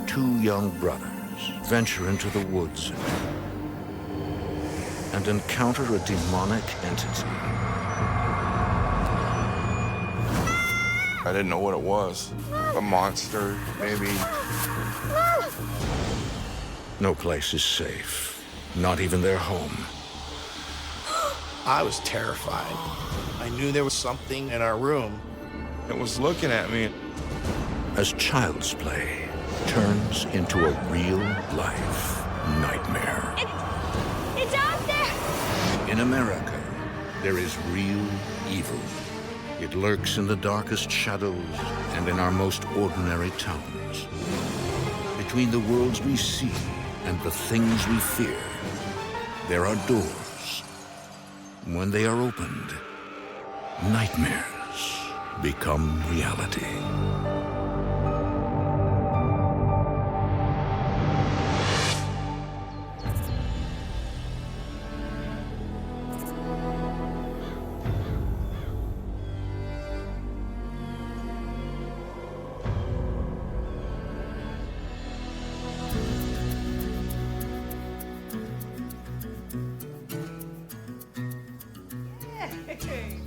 two young brothers venture into the woods and encounter a demonic entity. I didn't know what it was. A monster, maybe. No place is safe, not even their home. I was terrified. I knew there was something in our room. It was looking at me. As child's play turns into a real-life nightmare. It's out there! In America, there is real evil. It lurks in the darkest shadows and in our most ordinary towns. Between the worlds we see and the things we fear, there are doors. When they are opened, nightmares become reality. Hey.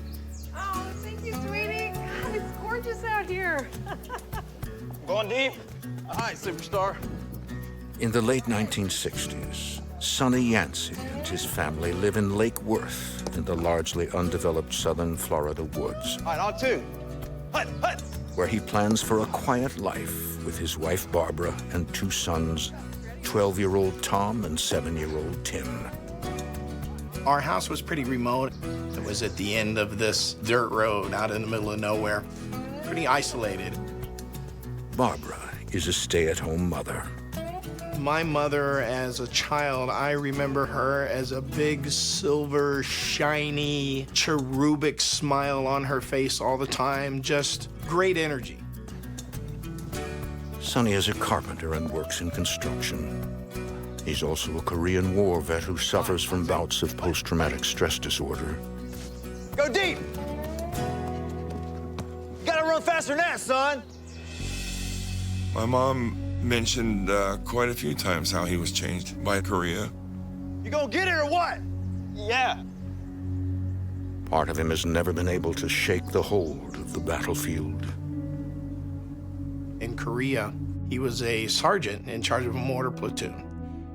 Oh, thank you, sweetie. God, it's gorgeous out here. Going deep? Hi, superstar. In the late 1960s, Sonny Yancey and his family live in Lake Worth in the largely undeveloped southern Florida woods, All right, on two. Hut, hut. where he plans for a quiet life with his wife Barbara and two sons, 12-year-old Tom and 7-year-old Tim. Our house was pretty remote. It was at the end of this dirt road out in the middle of nowhere. Pretty isolated. Barbara is a stay-at-home mother. My mother, as a child, I remember her as a big, silver, shiny, cherubic smile on her face all the time. Just great energy. Sonny is a carpenter and works in construction. He's also a Korean War vet who suffers from bouts of post-traumatic stress disorder. Go deep. Gotta run faster than that, son. My mom mentioned quite a few times how he was changed by Korea. You gonna get it or what? Yeah. Part of him has never been able to shake the hold of the battlefield. In Korea, he was a sergeant in charge of a mortar platoon.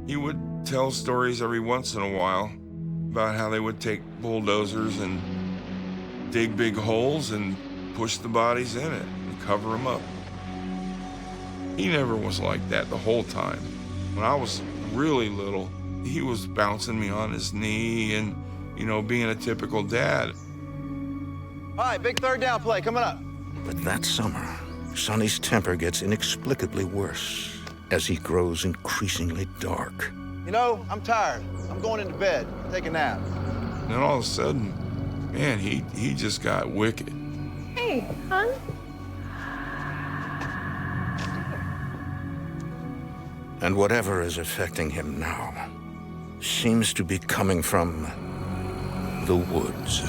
He would tell stories every once in a while about how they would take bulldozers and dig big holes and push the bodies in it and cover them up. He never was like that the whole time. When I was really little, he was bouncing me on his knee and, you know, being a typical dad. All right, big third down play coming up. But that summer, Sonny's temper gets inexplicably worse as he grows increasingly dark. You know, I'm tired. I'm going into bed. Take a nap. And then all of a sudden, man, he just got wicked. Hey, hon. And whatever is affecting him now seems to be coming from the woods.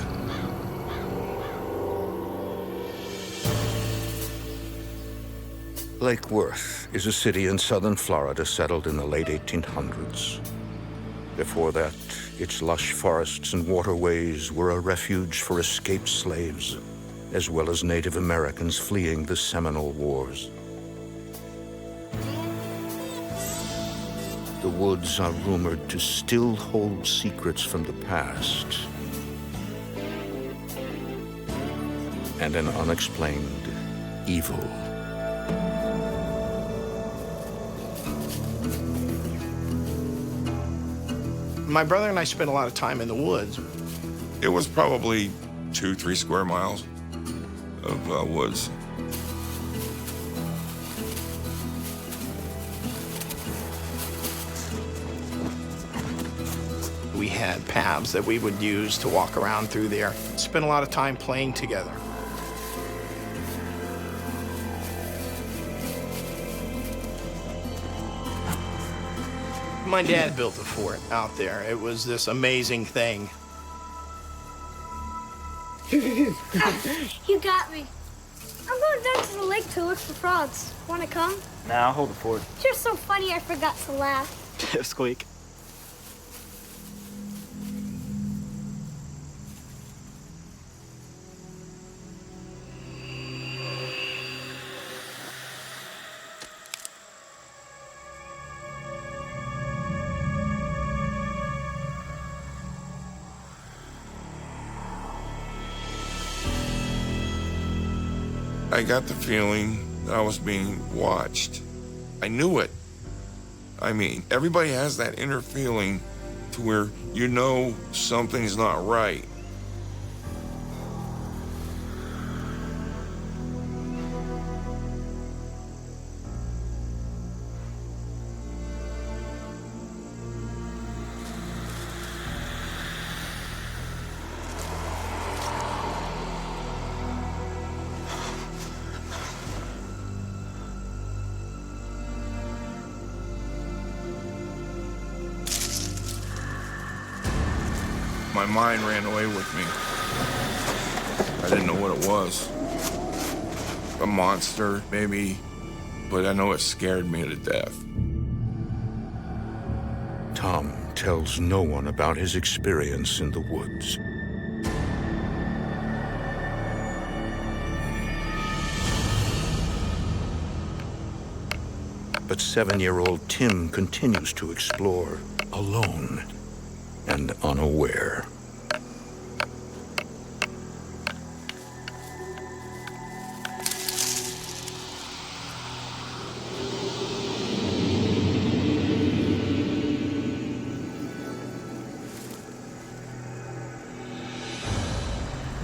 Lake Worth is a city in southern Florida settled in the late 1800s. Before that, its lush forests and waterways were a refuge for escaped slaves, as well as Native Americans fleeing the Seminole Wars. The woods are rumored to still hold secrets from the past and an unexplained evil. My brother and I spent a lot of time in the woods. It was probably 2-3 square miles of woods. We had paths that we would use to walk around through there. Spent a lot of time playing together. My dad built a fort out there. It was this amazing thing. You got me. I'm going down to the lake to look for frogs. Want to come? Nah, I'll hold the fort. You're so funny I forgot to laugh. Squeak. I got the feeling that I was being watched. I knew it. I mean, everybody has that inner feeling to where you know something's not right. My mind ran away with me. I didn't know what it was. A monster, maybe, but I know it scared me to death. Tom tells no one about his experience in the woods. But 7-year-old Tim continues to explore alone and unaware.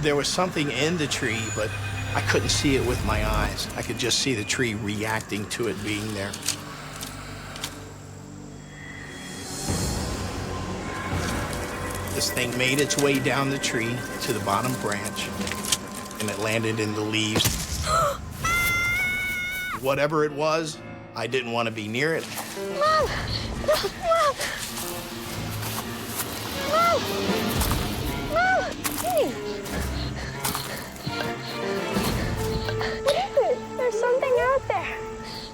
There was something in the tree, but I couldn't see it with my eyes. I could just see the tree reacting to it being there. This thing made its way down the tree to the bottom branch, and it landed in the leaves. Whatever it was, I didn't want to be near it. Mom! Mom! Mom! Mom! Hey! What is it? There's something out there.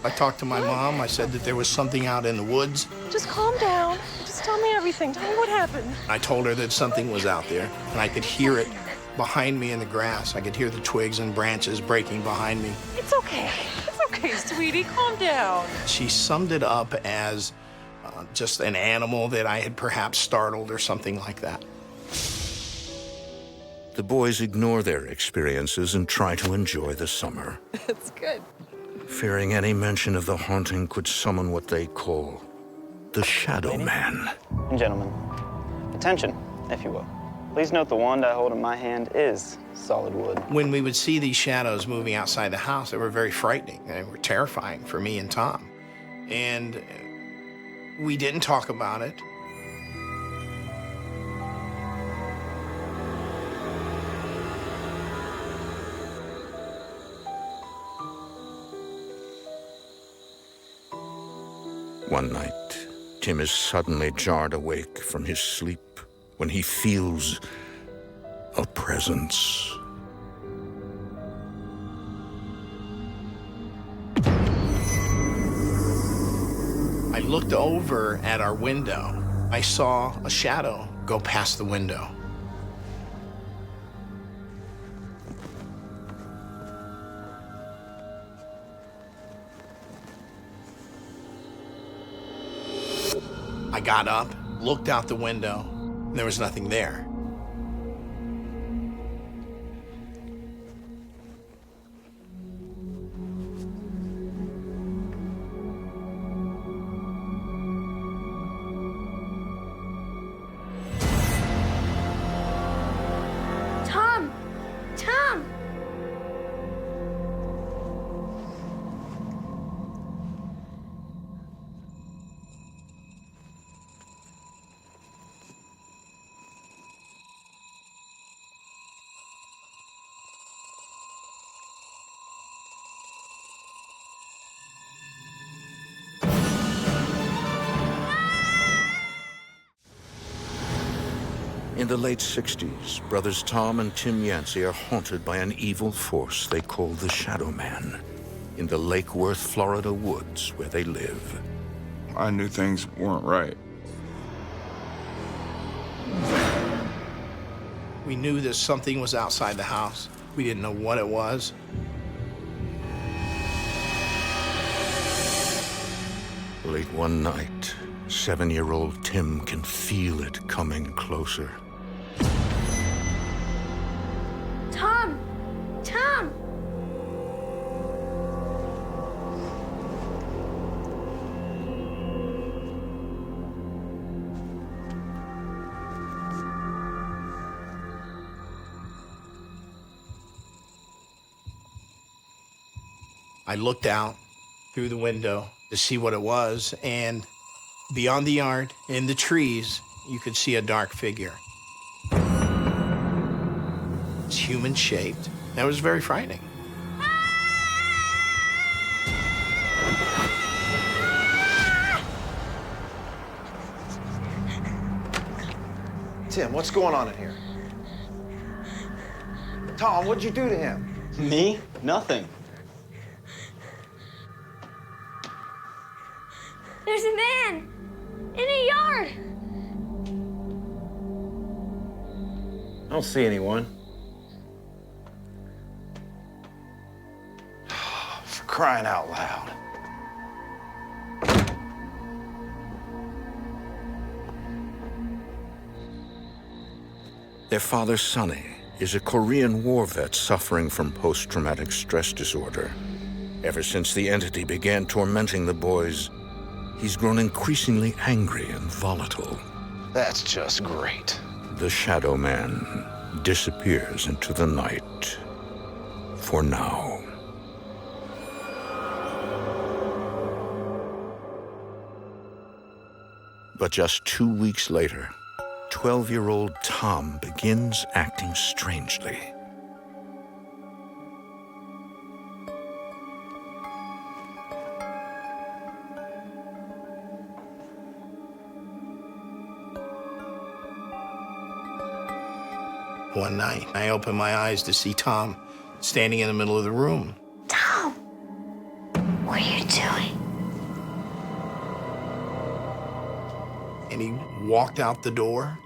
I talked to my mom. I said that there was something out in the woods. Just calm down. Just tell me everything. Tell me what happened. I told her that something was out there, and I could hear it behind me in the grass. I could hear the twigs and branches breaking behind me. It's okay. It's okay, sweetie. Calm down. She summed it up as just an animal that I had perhaps startled or something like that. The boys ignore their experiences and try to enjoy the summer, It's good. fearing any mention of the haunting could summon what they call the Shadowman. And gentlemen, attention, if you will. Please note the wand I hold in my hand is solid wood. When we would see these shadows moving outside the house, they were very frightening. They were terrifying for me and Tom. And we didn't talk about it. One night, Tim is suddenly jarred awake from his sleep when he feels a presence. I looked over at our window. I saw a shadow go past the window. I got up, looked out the window, and there was nothing there. Tom! Tom! the late 60s, brothers Tom and Tim Yancey are haunted by an evil force they call the Shadowman in the Lake Worth, Florida woods where they live. I knew things weren't right. We knew that something was outside the house. We didn't know what it was. Late one night, 7-year-old Tim can feel it coming closer. Tom! Tom! I looked out through the window to see what it was, and beyond the yard, in the trees, you could see a dark figure. It's human-shaped, and it was very frightening. Tim, what's going on in here? Tom, what'd you do to him? Me? Nothing. There's a man in a yard. I don't see anyone. For crying out loud. Their father, Sonny, is a Korean war vet suffering from post-traumatic stress disorder. Ever since the entity began tormenting the boys, he's grown increasingly angry and volatile. That's just great. The Shadow Man disappears into the night. For now. But just 2 weeks later, 12-year-old Tom begins acting strangely. One night, I opened my eyes to see Tom standing in the middle of the room. Tom! What are you doing? And he walked out the door.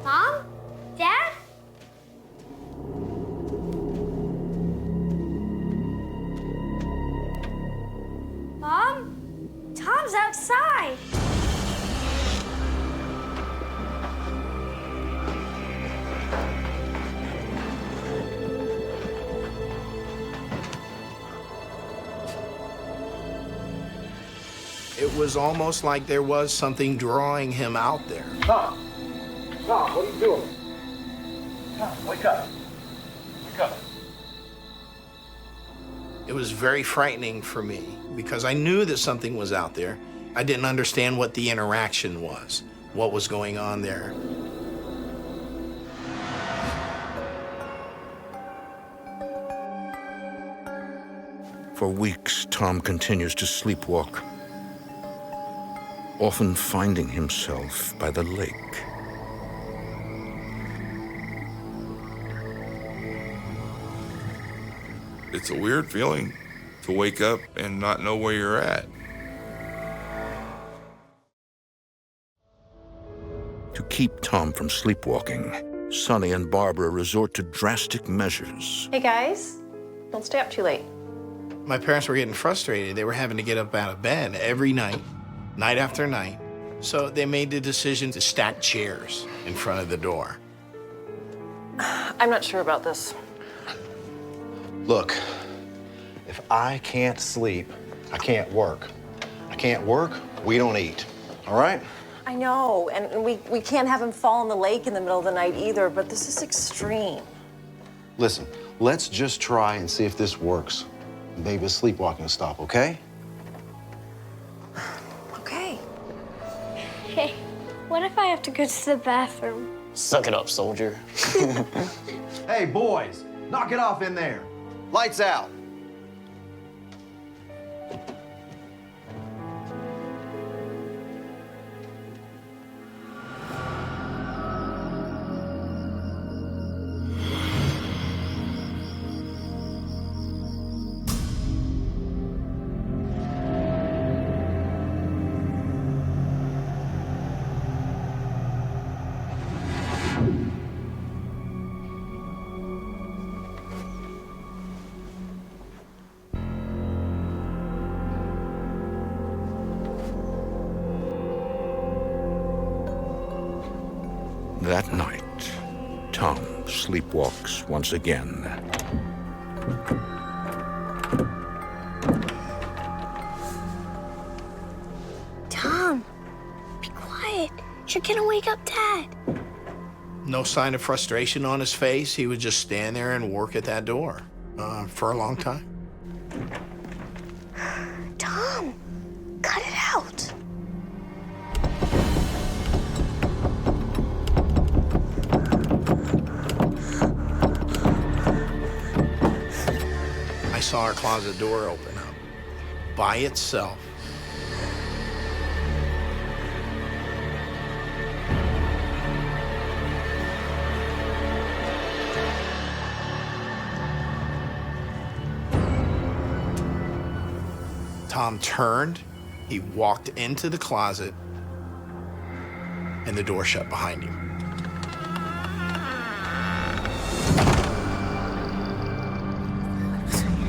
Mom? Dad? Mom? Tom's outside. It was almost like there was something drawing him out there. Tom! Tom, what are you doing? Tom, wake up. Wake up. It was very frightening for me because I knew that something was out there. I didn't understand what the interaction was, what was going on there. For weeks, Tom continues to sleepwalk, often finding himself by the lake. It's a weird feeling to wake up and not know where you're at. To keep Tom from sleepwalking, Sonny and Barbara resort to drastic measures. Hey guys, don't stay up too late. My parents were getting frustrated. They were having to get up out of bed every night, night after night. So they made the decision to stack chairs in front of the door. I'm not sure about this. Look, if I can't sleep, I can't work. I can't work, we don't eat. All right? I know, and we can't have him fall in the lake in the middle of the night either, but this is extreme. Listen, let's just try and see if this works. Maybe the sleepwalking will stop, okay? Okay. Hey, what if I have to go to the bathroom? Suck it up, soldier. Hey, boys, knock it off in there. Lights out. That night, Tom sleepwalks once again. Tom, be quiet. You're gonna wake up Dad. No sign of frustration on his face. He would just stand there and work at that door for a long time. Tom, cut it out. I saw our closet door open up by itself. Tom turned, he walked into the closet, and the door shut behind him.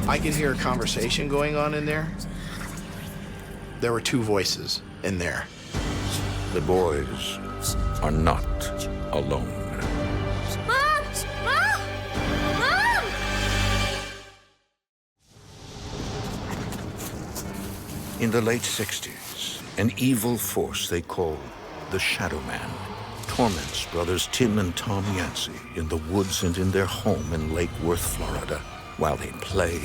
I could hear a conversation going on in there. There were two voices in there. The boys are not alone. Mom! Mom! Mom! In the late 60s, an evil force they called the Shadowman torments brothers Tim and Tom Yancey in the woods and in their home in Lake Worth, Florida, while they play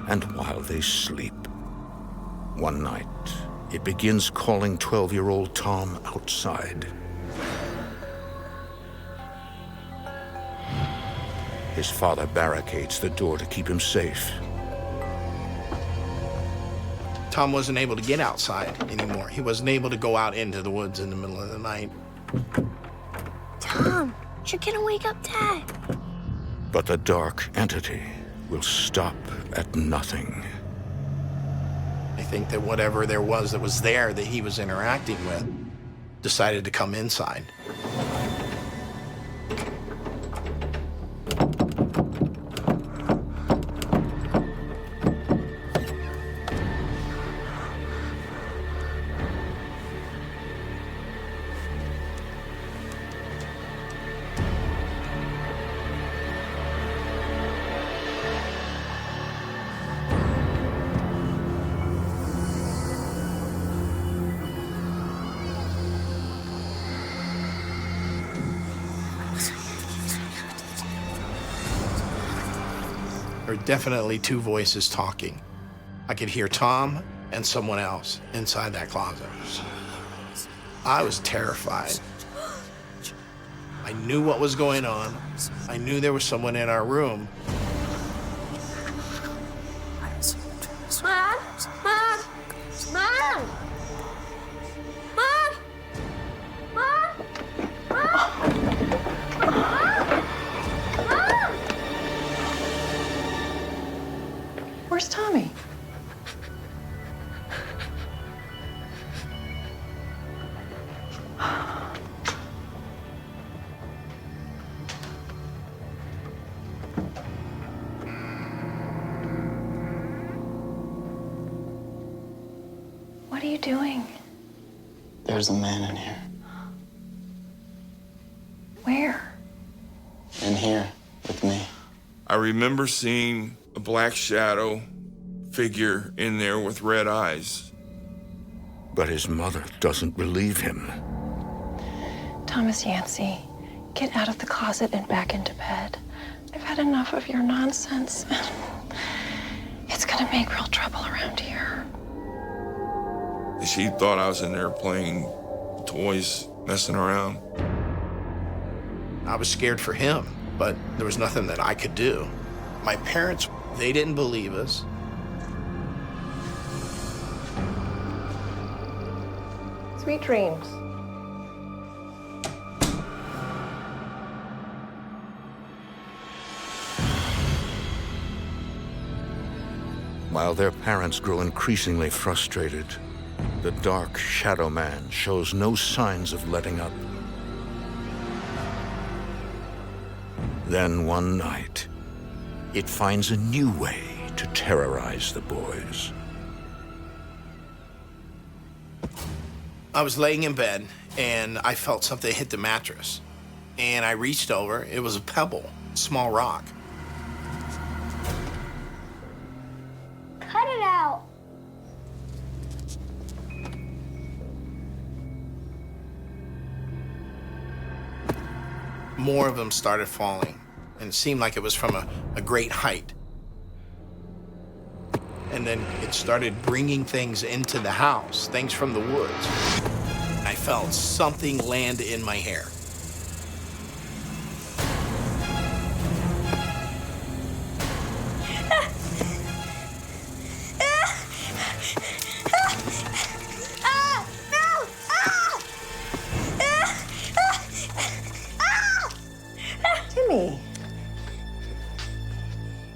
and while they sleep. One night, it begins calling 12-year-old Tom outside. His father barricades the door to keep him safe. Tom wasn't able to get outside anymore. He wasn't able to go out into the woods in the middle of the night. Tom, you're gonna wake up Dad. But the dark entity will stop at nothing. I think that whatever there was there that he was interacting with decided to come inside. There were definitely two voices talking. I could hear Tom and someone else inside that closet. I was terrified. I knew what was going on. I knew there was someone in our room. Mom! Mom! Mom! Mom! Mom! Where's Tommy? What are you doing? There's a man in here. Where? In here with me. I remember seeing a black shadow figure in there with red eyes. But his mother doesn't believe him. Thomas Yancey, get out of the closet and back into bed. I've had enough of your nonsense. It's gonna make real trouble around here. She thought I was in there playing toys messing around. I was scared for him, but there was nothing that I could do. My parents, they didn't believe us. Sweet dreams. While their parents grow increasingly frustrated, the dark Shadowman shows no signs of letting up. Then one night, it finds a new way to terrorize the boys. I was laying in bed, and I felt something hit the mattress. And I reached over. It was a pebble, small rock. Cut it out. More of them started falling, and it seemed like it was from a great height. And then it started bringing things into the house, things from the woods. I felt something land in my hair. Timmy,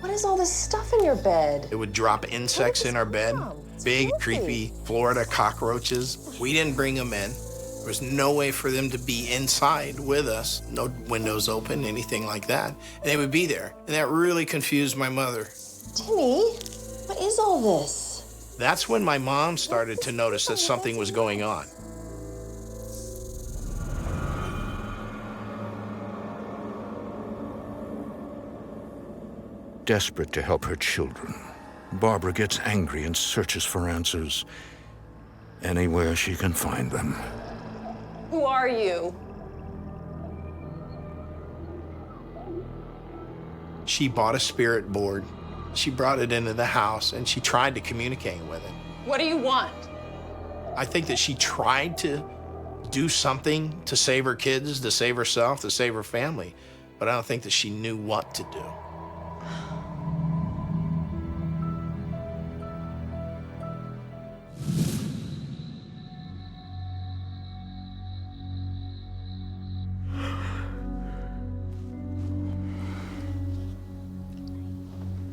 what is all this stuff in your bed? It would drop insects in our bed, big, creepy Florida cockroaches. We didn't bring them in. There was no way for them to be inside with us. No windows open, anything like that. And they would be there. And that really confused my mother. Timmy, what is all this? That's when my mom started to notice that something was going on. Desperate to help her children, Barbara gets angry and searches for answers anywhere she can find them. Who are you? She bought a spirit board. She brought it into the house, and she tried to communicate with it. What do you want? I think that she tried to do something to save her kids, to save herself, to save her family, but I don't think that she knew what to do.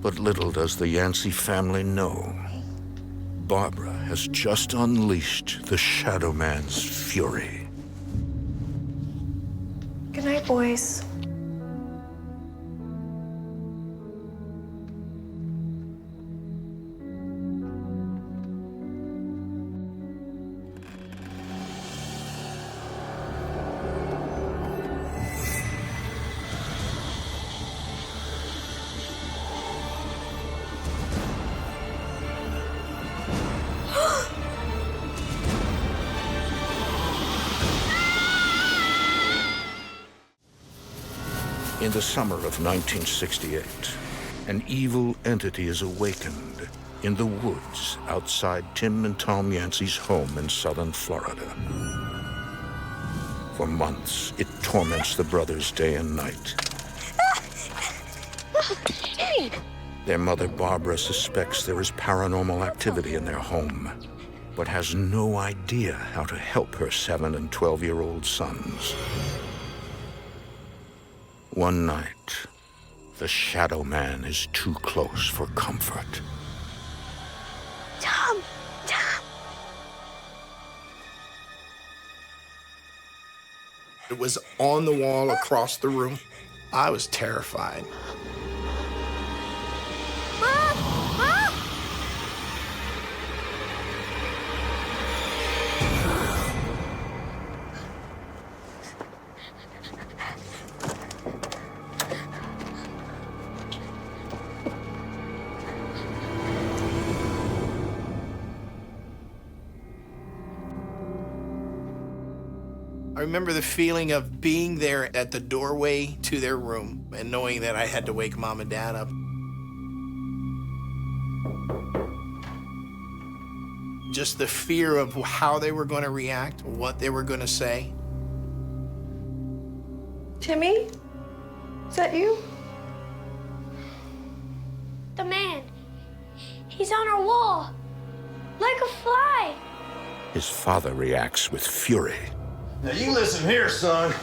But little does the Yancey family know, Barbara has just unleashed the Shadowman's fury. Good night, boys. In the summer of 1968, an evil entity is awakened in the woods outside Tim and Tom Yancey's home in southern Florida. For months, it torments the brothers day and night. Their mother, Barbara, suspects there is paranormal activity in their home, but has no idea how to help her 7- and 12-year-old sons. One night, the Shadowman is too close for comfort. Tom! It was on the wall across the room. I was terrified. I remember the feeling of being there at the doorway to their room and knowing that I had to wake Mom and Dad up. Just the fear of how they were going to react, what they were going to say. Timmy? Is that you? The man. He's on our wall. Like a fly. His father reacts with fury. Now you listen here, son.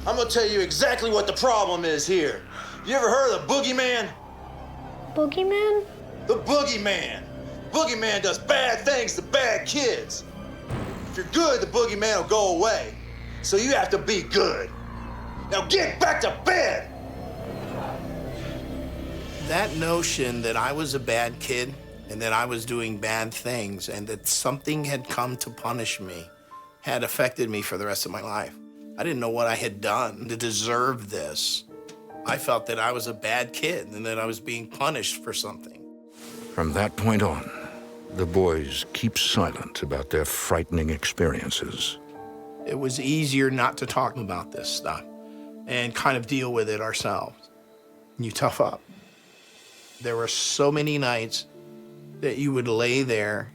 I'm gonna tell you exactly what the problem is here. You ever heard of the boogeyman? Boogeyman? The boogeyman. Boogeyman does bad things to bad kids. If you're good, the boogeyman will go away. So you have to be good. Now get back to bed! That notion that I was a bad kid and that I was doing bad things and that something had come to punish me had affected me for the rest of my life. I didn't know what I had done to deserve this. I felt that I was a bad kid and that I was being punished for something. From that point on, the boys keep silent about their frightening experiences. It was easier not to talk about this stuff and kind of deal with it ourselves. You tough up. There were so many nights that you would lay there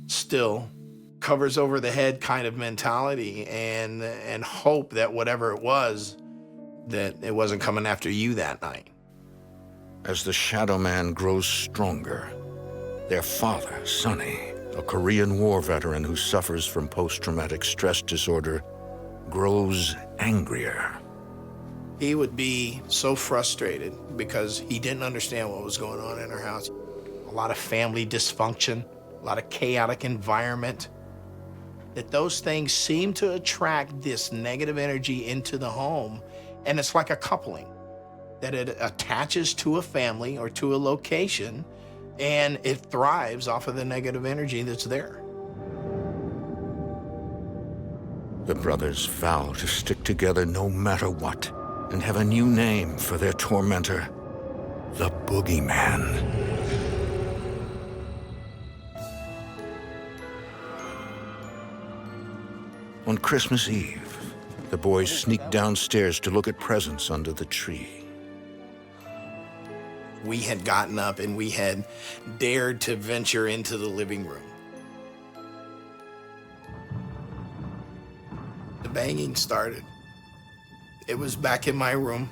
still, covers over the head kind of mentality, and hope that whatever it was, that it wasn't coming after you that night. As the Shadowman grows stronger, their father, Sonny, a Korean War veteran who suffers from post-traumatic stress disorder, grows angrier. He would be so frustrated because he didn't understand what was going on in our house. A lot of family dysfunction, a lot of chaotic environment. That those things seem to attract this negative energy into the home, and it's like a coupling, that it attaches to a family or to a location, and it thrives off of the negative energy that's there. The brothers vow to stick together no matter what, and have a new name for their tormentor, the Boogeyman. On Christmas Eve, the boys sneak downstairs to look at presents under the tree. We had gotten up and we had dared to venture into the living room. The banging started. It was back in my room.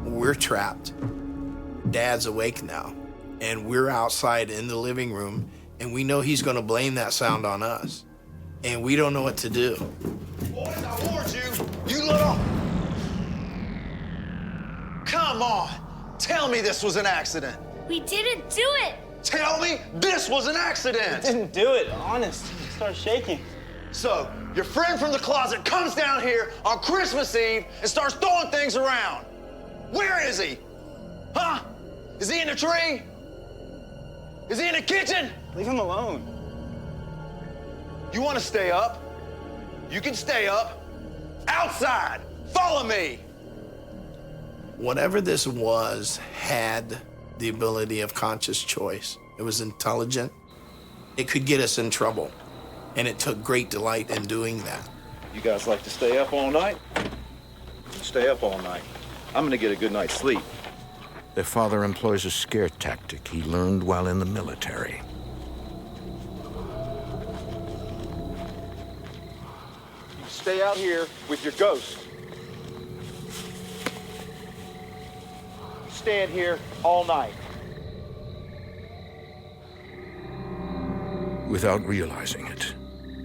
We're trapped. Dad's awake now, and we're outside in the living room, and we know he's gonna blame that sound on us. And we don't know what to do. Boys, I warned you. You little... Come on. Tell me this was an accident. We didn't do it. Tell me this was an accident. Didn't do it, honest. Start shaking. So, your friend from the closet comes down here on Christmas Eve and starts throwing things around. Where is he? Huh? Is he in the tree? Is he in the kitchen? Leave him alone. You want to stay up? You can stay up. Outside. Follow me. Whatever this was had the ability of conscious choice. It was intelligent. It could get us in trouble. And it took great delight in doing that. You guys like to stay up all night? Stay up all night. I'm gonna get a good night's sleep. Their father employs a scare tactic he learned while in the military. Stay out here with your ghost. Stand here all night. Without realizing it,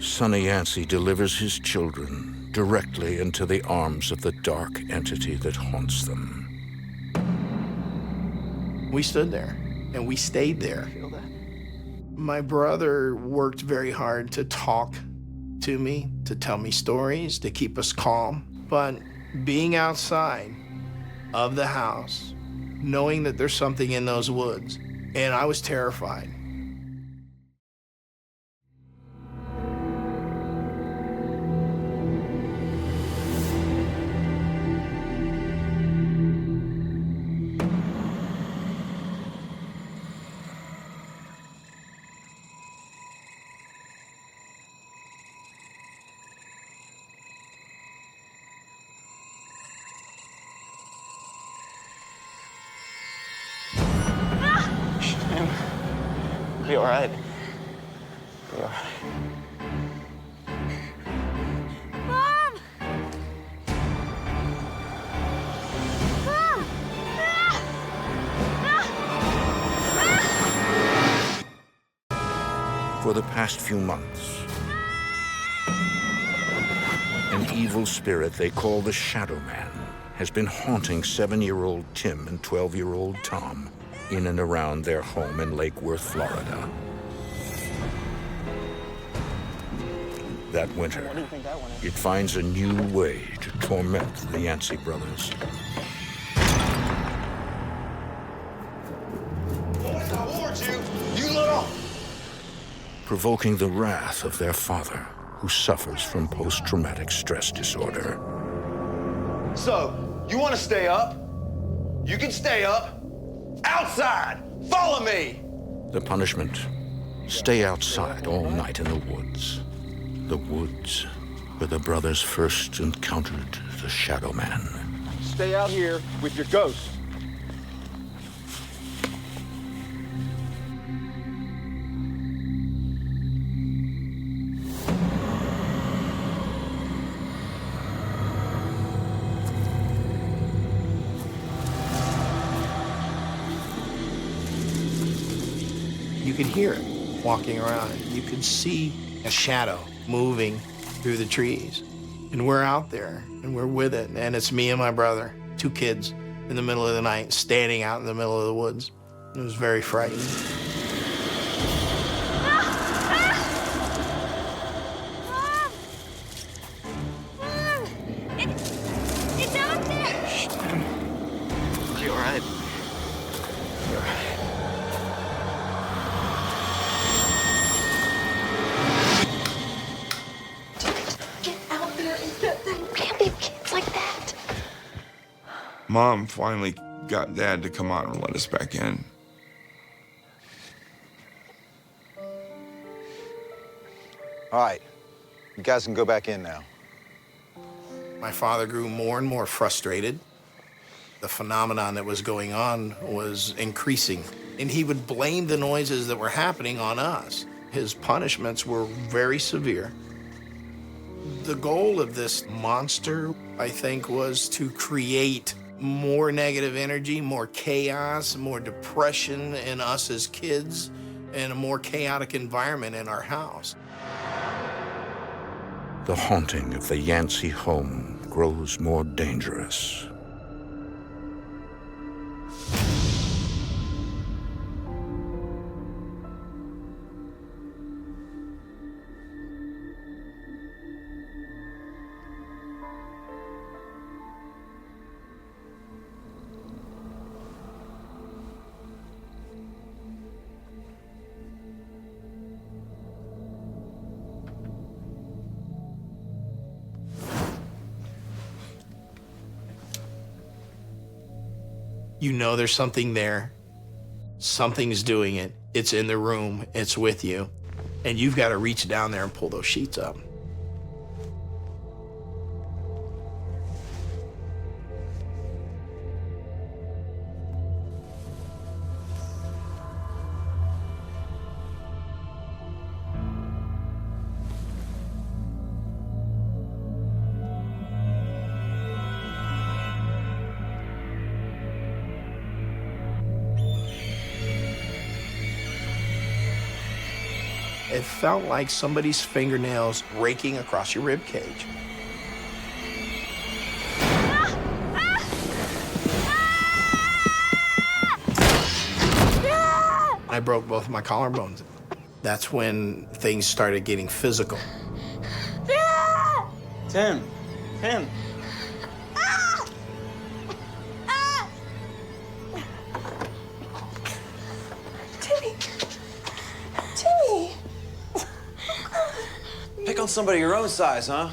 Sonny Yancey delivers his children directly into the arms of the dark entity that haunts them. We stood there, and we stayed there. Feel that? My brother worked very hard to talk to me, to tell me stories, to keep us calm. But being outside of the house, knowing that there's something in those woods, and I was terrified. Be all right. Be all right. Mom! Mom! For the past few months, an evil spirit they call the Shadowman has been haunting 7-year-old Tim and 12-year-old Tom in and around their home in Lake Worth, Florida. That winter, What do you think that one is? it finds a new way to torment the Yancey brothers. Boys, I warned you! You little... Provoking the wrath of their father, who suffers from post-traumatic stress disorder. So, you want to stay up? You can stay up. Outside! Follow me! The punishment: stay outside all night in the woods. The woods where the brothers first encountered the Shadowman. Stay out here with your ghost. You could hear it walking around. You could see a shadow moving through the trees. And we're out there, and we're with it. And it's me and my brother, 2 kids, in the middle of the night, standing out in the middle of the woods. It was very frightening. Mom! It's out there! Be all right. Get out there and can't leave kids like that. Mom finally got Dad to come out and let us back in. All right, you guys can go back in now. My father grew more and more frustrated. The phenomenon that was going on was increasing, and he would blame the noises that were happening on us. His punishments were very severe. The goal of this monster, I think, was to create more negative energy, more chaos, more depression in us as kids, and a more chaotic environment in our house. The haunting of the Yancey home grows more dangerous. You know there's something there. Something's doing it. It's in the room. It's with you. And you've got to reach down there and pull those sheets up. It felt like somebody's fingernails raking across your rib cage. I broke both my collarbones. That's when things started getting physical. Tim. Timmy. Pick on somebody your own size, huh?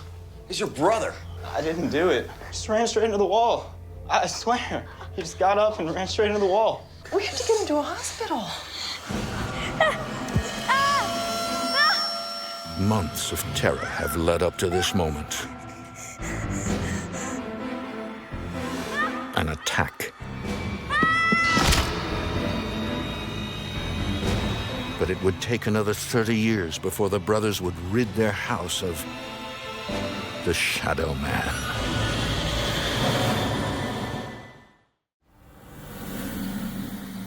He's your brother. I didn't do it. Just ran straight into the wall. I swear. He just got up and ran straight into the wall. We have to get him to a hospital. Months of terror have led up to this moment. An attack. But it would take another 30 years before the brothers would rid their house of the Shadowman.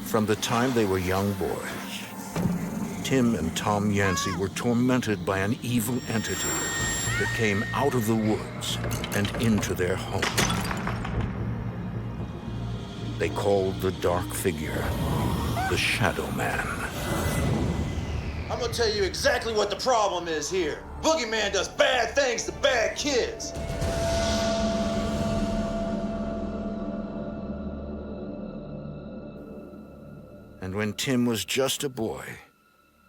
From the time they were young boys, Tim and Tom Yancey were tormented by an evil entity that came out of the woods and into their home. They called the dark figure the Shadowman. I'm gonna tell you exactly what the problem is here. Boogeyman does bad things to bad kids. And when Tim was just a boy,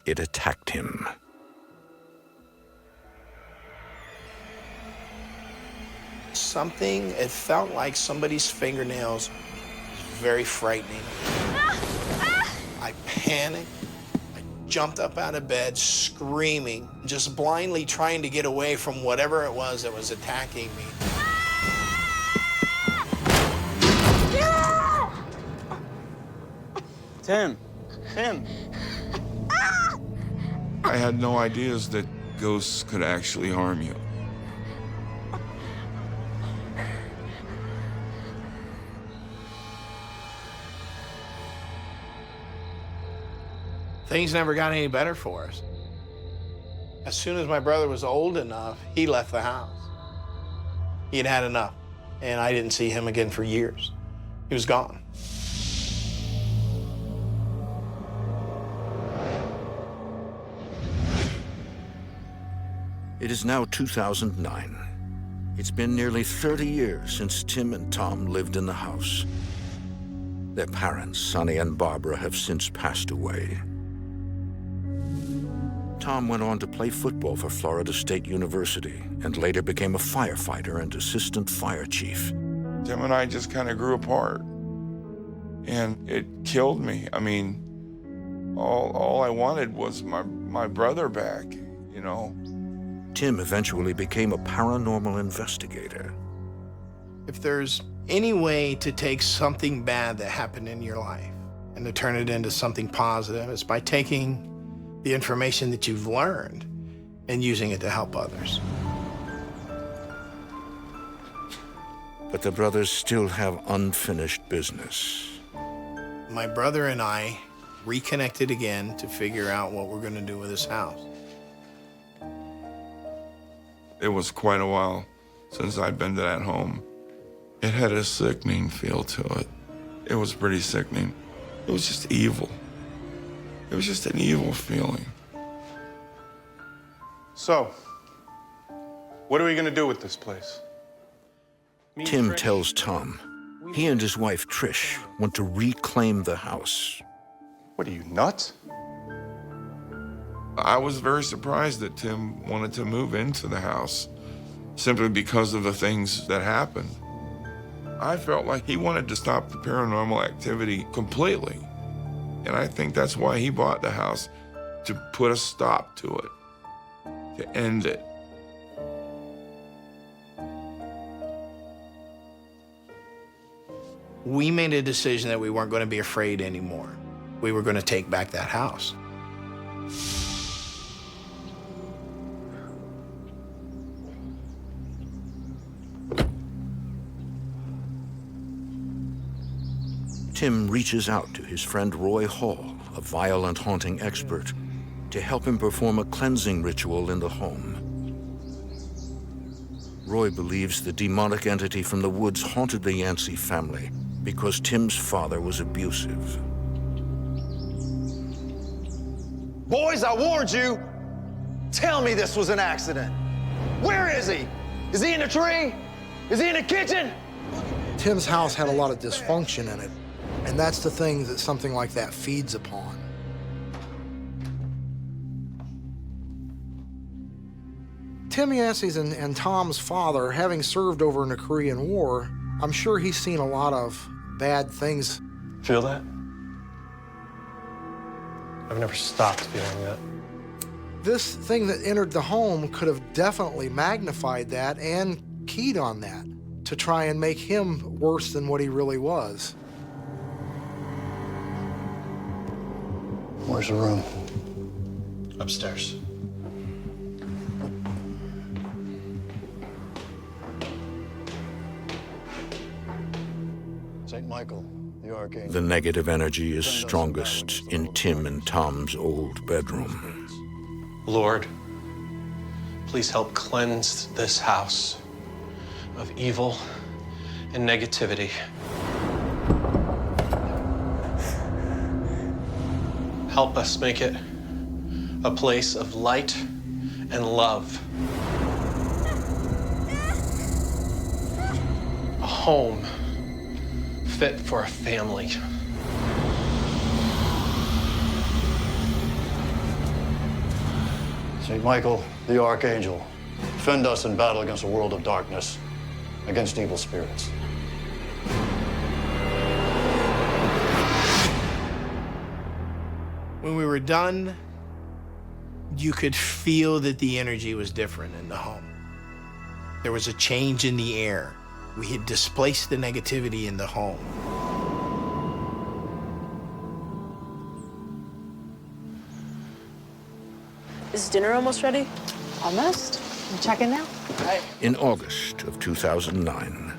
it attacked him. It felt like somebody's fingernails. Very frightening. I panicked. I jumped up out of bed, screaming, just blindly trying to get away from whatever it was that was attacking me. Tim. I had no ideas that ghosts could actually harm you. Things never got any better for us. As soon as my brother was old enough, he left the house. He had had enough, and I didn't see him again for years. He was gone. It is now 2009. It's been nearly 30 years since Tim and Tom lived in the house. Their parents, Sonny and Barbara, have since passed away. Tom went on to play football for Florida State University and later became a firefighter and assistant fire chief. Tim and I just kind of grew apart, and it killed me. I mean, all I wanted was my brother back, you know. Tim eventually became a paranormal investigator. If there's any way to take something bad that happened in your life and to turn it into something positive, it's by taking the information that you've learned and using it to help others. But the brothers still have unfinished business. My brother and I reconnected again to figure out what we're going to do with this house. It was quite a while since I'd been to that home. It had a sickening feel to it. It was pretty sickening. It was just evil. It was just an evil feeling. So, what are we gonna do with this place? Tim tells Tom he and his wife Trish want to reclaim the house. What are you, nuts? I was very surprised that Tim wanted to move into the house simply because of the things that happened. I felt like he wanted to stop the paranormal activity completely. And I think that's why he bought the house, to put a stop to it, to end it. We made a decision that we weren't going to be afraid anymore. We were going to take back that house. Tim reaches out to his friend Roy Hall, a violent haunting expert, to help him perform a cleansing ritual in the home. Roy believes the demonic entity from the woods haunted the Yancey family because Tim's father was abusive. Boys, I warned you. Tell me this was an accident. Where is he? Is he in the tree? Is he in the kitchen? Tim's house had a lot of dysfunction in it, and that's the thing that something like that feeds upon. Tim Yancey's and Tom's father, having served over in the Korean War, I'm sure he's seen a lot of bad things. Feel that? I've never stopped feeling that. This thing that entered the home could have definitely magnified that and keyed on that to try and make him worse than what he really was. Where's the room? Upstairs. St. Michael, the Archangel. The negative energy is strongest in Tim and Tom's old bedroom. Lord, please help cleanse this house of evil and negativity. Help us make it a place of light and love. A home fit for a family. St. Michael, the Archangel, defend us in battle against a world of darkness, against evil spirits. When we were done, you could feel that the energy was different in the home. There was a change in the air. We had displaced the negativity in the home. Is dinner almost ready? Almost. I'm checking now. In August of 2009,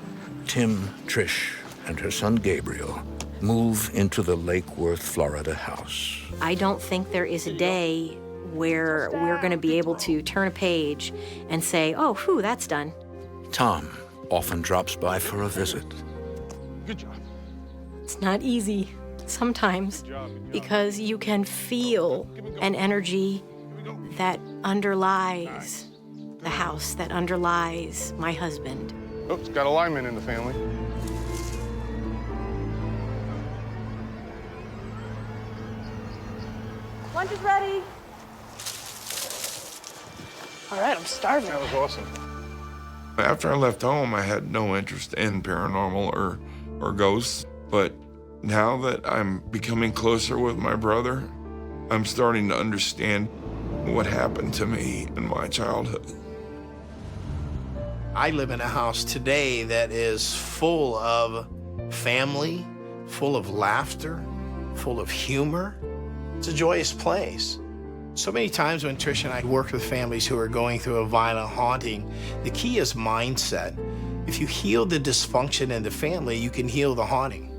Tim, Trish, and her son Gabriel move into the Lake Worth, Florida house. I don't think there is a day where we're going to be able to turn a page and say, oh, whew, that's done. Tom often drops by for a visit. Good job. It's not easy sometimes because you can feel an energy that underlies the house, that underlies my husband. Oops, got a lineman in the family. Lunch is ready. All right, I'm starving. That was awesome. After I left home, I had no interest in paranormal or ghosts. But now that I'm becoming closer with my brother, I'm starting to understand what happened to me in my childhood. I live in a house today that is full of family, full of laughter, full of humor. It's a joyous place. So many times when Trish and I work with families who are going through a violent haunting, the key is mindset. If you heal the dysfunction in the family, you can heal the haunting.